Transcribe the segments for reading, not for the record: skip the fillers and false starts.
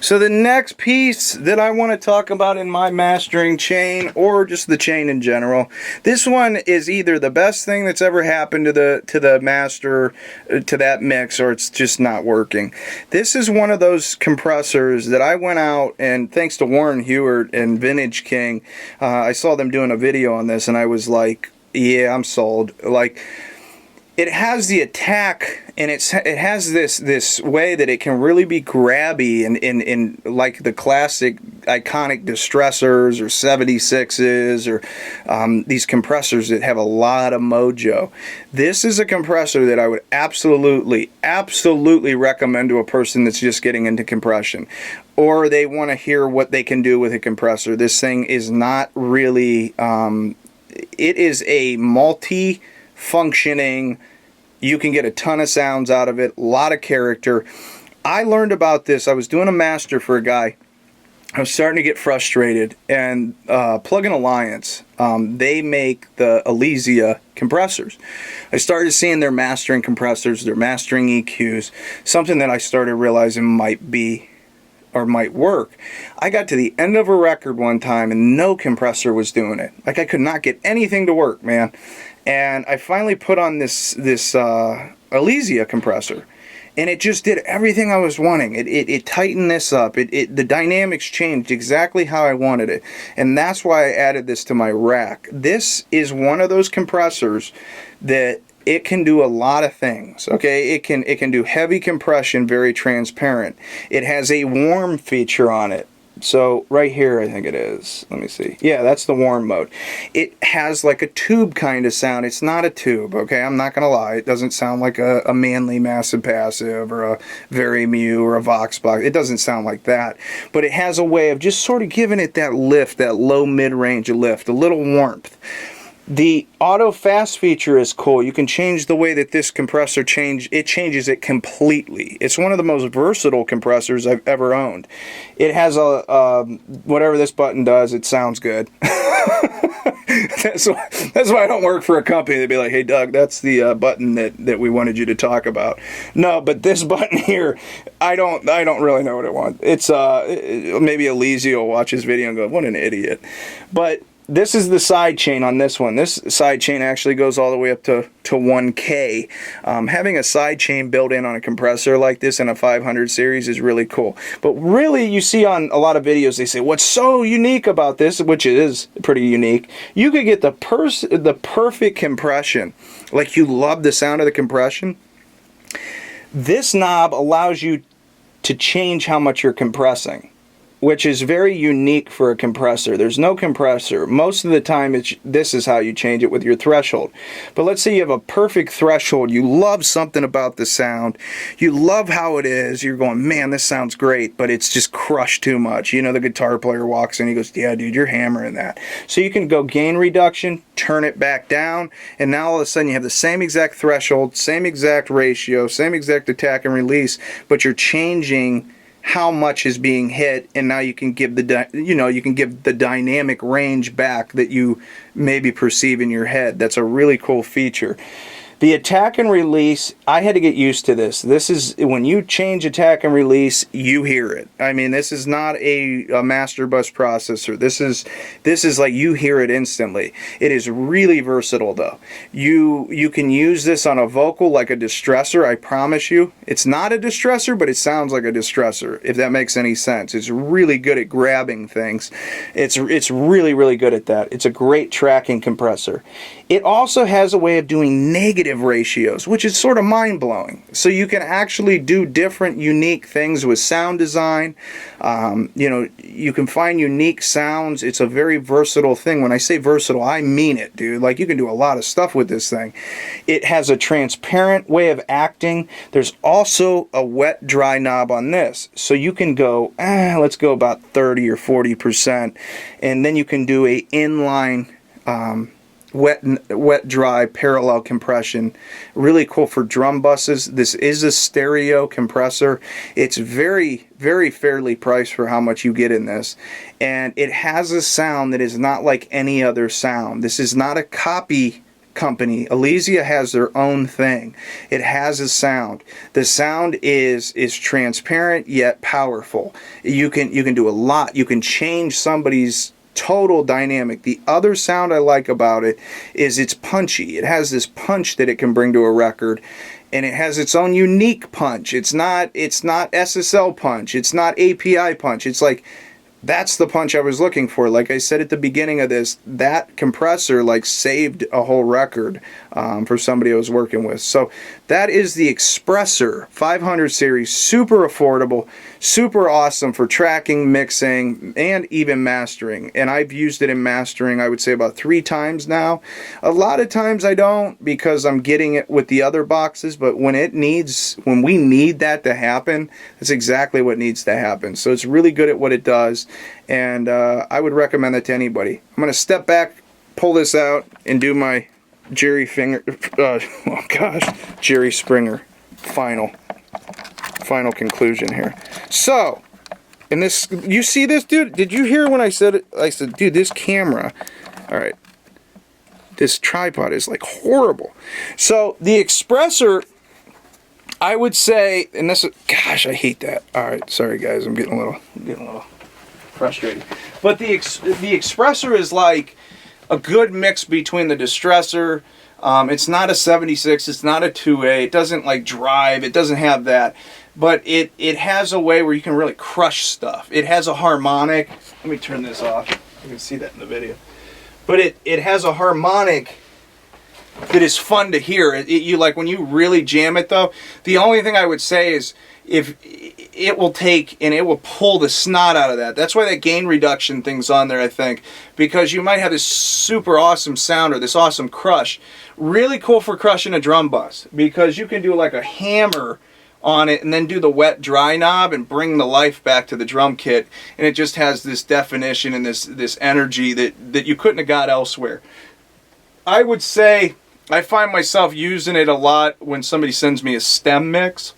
So the next piece that I want to talk about in my mastering chain, or just the chain in general, this one is either the best thing that's ever happened to the master, to that mix, or it's just not working. This is one of those compressors that I went out, and thanks to Warren Hewart and Vintage King, I saw them doing a video on this, and I was like, yeah, I'm sold. Like, it has the attack, and it has this way that it can really be grabby in like the classic iconic distressors or 76s or these compressors that have a lot of mojo. This is a compressor that I would absolutely recommend to a person that's just getting into compression, or they want to hear what they can do with a compressor. This thing is not really, it is a multi-functioning, you can get a ton of sounds out of it, a lot of character. I learned about this, I was doing a master for a guy. I was starting to get frustrated, and Plug-in Alliance, they make the Elysia compressors. I started seeing their mastering compressors, their mastering EQs, something that I started realizing might be or might work. I got to the end of a record one time and no compressor was doing it. Like, I could not get anything to work, man. And I finally put on this Elysia compressor, and it just did everything I was wanting. It tightened this up. The dynamics changed exactly how I wanted it, and that's why I added this to my rack. This is one of those compressors that it can do a lot of things. Okay, it can do heavy compression, very transparent. It has a warm feature on it. So right here, I think it is. Let me see. Yeah, that's the warm mode. It has like a tube kind of sound. It's not a tube, okay? I'm not going to lie. It doesn't sound like a Manly Massive Passive or a Very Mew or a Vox Box. It doesn't sound like that. But it has a way of just sort of giving it that lift, that low mid-range lift, a little warmth. The auto fast feature is cool. You can change the way that this compressor changes it completely. It's one of the most versatile compressors I've ever owned. It has a whatever this button does, it sounds good. That's why I don't work for a company. They'd be like, hey Doug, that's the button that we wanted you to talk about. No, but this button here, I don't really know what it wants. It's maybe Elysia will watch his video and go, what an idiot. But this is the side chain on this one. This side chain actually goes all the way up to 1K. Having a side chain built in on a compressor like this in a 500 series is really cool. But really, you see on a lot of videos, they say, what's so unique about this, which it is pretty unique, you could get the perfect compression. Like, you love the sound of the compression. This knob allows you to change how much you're compressing, which is very unique for a compressor. There's no compressor. Most of the time, this is how you change it with your threshold. But let's say you have a perfect threshold. You love something about the sound. You love how it is. You're going, man, this sounds great, but it's just crushed too much. You know, the guitar player walks in, he goes, yeah, dude, you're hammering that. So you can go gain reduction, turn it back down, and now all of a sudden you have the same exact threshold, same exact ratio, same exact attack and release, but you're changing how much is being hit, and now you can give the dynamic range back that you maybe perceive in your head. That's a really cool feature. The attack and release, I had to get used to this. This is, when you change attack and release, you hear it. I mean, this is not a master bus processor. This is like, you hear it instantly. It is really versatile though. You can use this on a vocal like a distressor, I promise you. It's not a distressor, but it sounds like a distressor, if that makes any sense. It's really good at grabbing things. It's really, really good at that. It's a great tracking compressor. It also has a way of doing negative ratios, which is sort of mind-blowing. So you can actually do different unique things with sound design. You can find unique sounds. It's a very versatile thing. When I say versatile, I mean it, dude. Like, you can do a lot of stuff with this thing. It has a transparent way of acting. There's also a wet-dry knob on this. So you can go, let's go about 30 or 40%, and then you can do a inline wet dry parallel compression. Really cool for drum buses. This is a stereo compressor. It's very, very fairly priced for how much you get in this, and it has a sound that is not like any other sound. This is not a copy company, Elysia, has their own thing. It has a sound. The sound is transparent yet powerful. You can do a lot. You can change somebody's total dynamic. The other sound I like about it is it's punchy. It has this punch that it can bring to a record, and it has its own unique punch. It's not SSL punch. It's not API punch. It's like, that's the punch I was looking for. Like I said at the beginning of this, that compressor like saved a whole record for somebody I was working with. So that is the Xpressor 500 series. Super affordable, super awesome for tracking, mixing, and even mastering. And I've used it in mastering, I would say, about 3 times now. A lot of times I don't, because I'm getting it with the other boxes, but when we need that to happen, that's exactly what needs to happen. So it's really good at what it does, and I would recommend that to anybody. I'm going to step back, pull this out, and do my Jerry Springer final conclusion here. So, and this, you see this, dude? Did you hear when I said it? I said, dude, this camera, all right, this tripod is like horrible. So the Xpressor, I would say, and this is, gosh, I hate that. All right, sorry guys, I'm getting a little frustrated. But the Xpressor is like a good mix between the distressor. It's not a 76, it's not a 2A, it doesn't like drive, it doesn't have that, but it has a way where you can really crush stuff. It has a harmonic. Let me turn this off, you can see that in the video. But it has a harmonic that is fun to hear. You like when you really jam it though. The only thing I would say is, if it will take and it will pull the snot out of that. That's why that gain reduction thing's on there, I think, because you might have this super awesome sound or this awesome crush. Really cool for crushing a drum bus, because you can do like a hammer on it and then do the wet dry knob and bring the life back to the drum kit, and it just has this definition and this energy that you couldn't have got elsewhere. I would say I find myself using it a lot when somebody sends me a stem mix.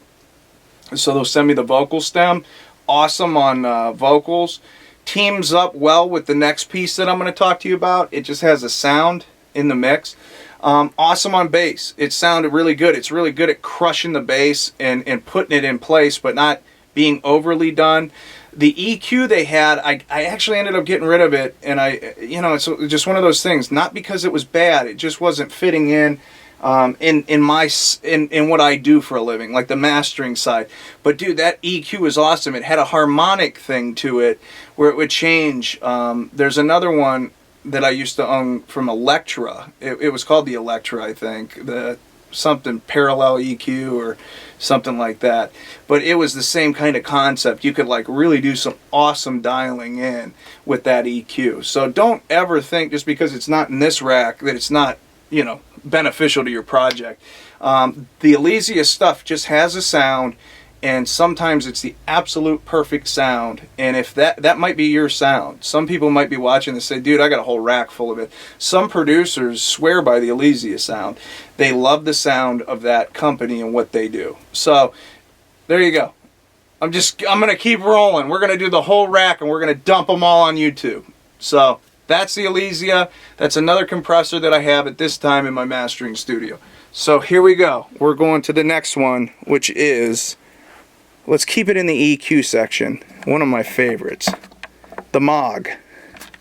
So they'll send me the vocal stem. Awesome on vocals. Teams up well with the next piece that I'm going to talk to you about. It just has a sound in the mix. Awesome on bass. It sounded really good. It's really good at crushing the bass and putting it in place, but not being overly done. The EQ they had, I actually ended up getting rid of it, and it's just one of those things. Not because it was bad, it just wasn't fitting in what I do for a living, like the mastering side. But dude, that EQ is awesome. It had a harmonic thing to it where it would change. There's another one that I used to own from Electra. It was called the Electra, I think. Something parallel EQ or something like that. But it was the same kind of concept. You could like really do some awesome dialing in with that EQ. So don't ever think just because it's not in this rack that it's not, beneficial to your project. The Elysia stuff just has a sound, and sometimes it's the absolute perfect sound. And if that might be your sound. Some people might be watching and say, dude, I got a whole rack full of it. Some producers swear by the Elysia sound. They love the sound of that company and what they do. So there you go. I'm going to keep rolling. We're going to do the whole rack, and we're going to dump them all on YouTube. So that's the Elysia. That's another compressor that I have at this time in my mastering studio. So here we go. We're going to the next one, which is, let's keep it in the EQ section. One of my favorites, the Moog.